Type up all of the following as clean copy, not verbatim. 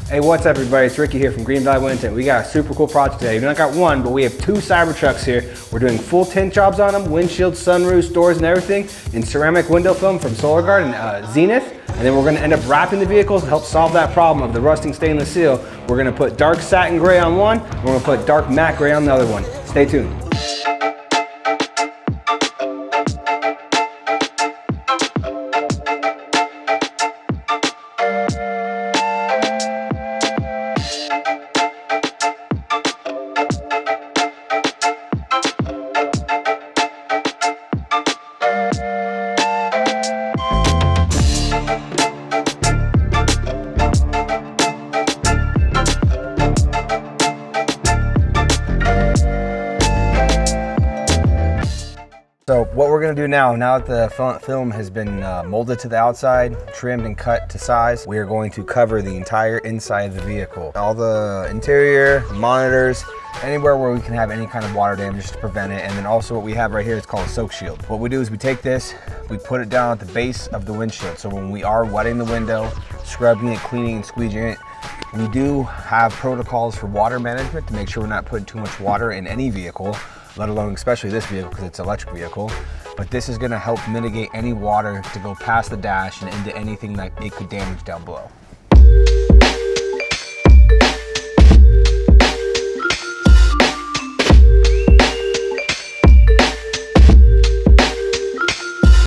Hey, what's up everybody? It's Ricky here from Green Valley Window Tint. We got a super cool project today. We not got one, but we have two Cybertrucks here. We're doing full tint jobs on them, windshield, sunroofs, doors, and everything in ceramic window film from Solar Gard Xenith. And then we're gonna end up wrapping the vehicles to help solve that problem of the rusting stainless steel. We're gonna put dark satin gray on one, and we're gonna put dark matte gray on the other one. Stay tuned. So what we're gonna do now that the film has been molded to the outside, trimmed and cut to size, we are going to cover the entire inside of the vehicle. All the interior, monitors, anywhere where we can have any kind of water damage to prevent it. And then also what we have right here is called a soak shield. What we do is we take this, we put it down at the base of the windshield. So when we are wetting the window, scrubbing it, cleaning and squeegeing it, we do have protocols for water management to make sure we're not putting too much water in any vehicle, let alone especially this vehicle because it's an electric vehicle. But this is gonna help mitigate any water to go past the dash and into anything that it could damage down below.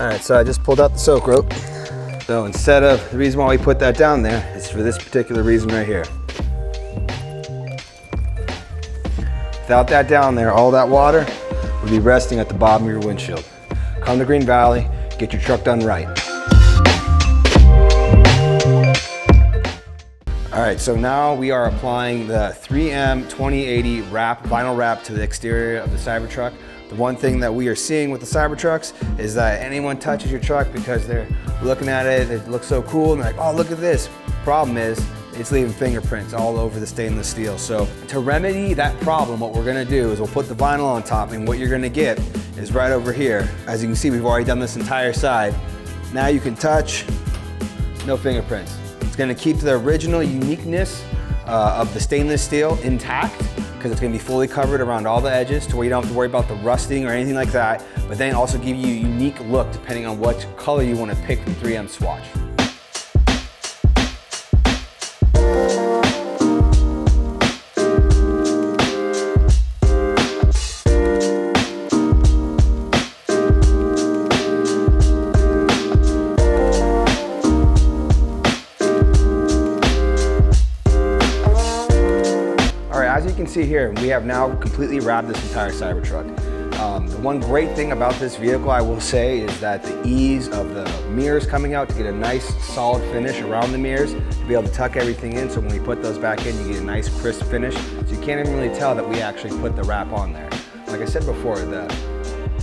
All right, so I just pulled out the soak rope. So instead of, the reason why we put that down there is for this particular reason right here. Without that down there, all that water would be resting at the bottom of your windshield. Come to Green Valley, get your truck done right. All right, so now we are applying the 3M 2080 vinyl wrap to the exterior of the Cybertruck. The one thing that we are seeing with the Cybertrucks is that anyone touches your truck because they're looking at it looks so cool, and they're like, oh, look at this. Problem is, it's leaving fingerprints all over the stainless steel. So to remedy that problem, what we're gonna do is we'll put the vinyl on top, and what you're gonna get is right over here. As you can see, we've already done this entire side. Now you can touch, no fingerprints. It's gonna keep the original uniqueness of the stainless steel intact, because it's gonna be fully covered around all the edges to where you don't have to worry about the rusting or anything like that, but then also give you a unique look depending on what color you wanna pick from 3M swatch. As you can see here, we have now completely wrapped this entire Cybertruck. The one great thing about this vehicle, I will say, is that the ease of the mirrors coming out to get a nice solid finish around the mirrors, to be able to tuck everything in, so when we put those back in, you get a nice crisp finish. So you can't even really tell that we actually put the wrap on there. Like I said before, the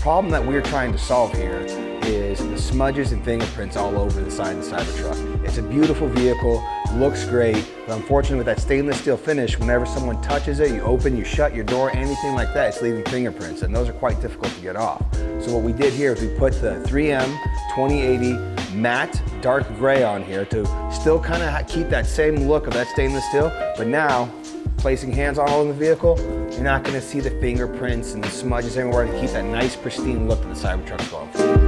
problem that we're trying to solve here is the smudges and fingerprints all over the side of the Cybertruck. It's a beautiful vehicle, looks great, but unfortunately with that stainless steel finish, whenever someone touches it, you open, you shut your door, anything like that, it's leaving fingerprints, and those are quite difficult to get off. So what we did here is we put the 3M 2080 matte dark gray on here to still kind of keep that same look of that stainless steel, but now, placing hands all in the vehicle, you're not going to see the fingerprints and the smudges everywhere to keep that nice pristine look that the Cybertruck's going for.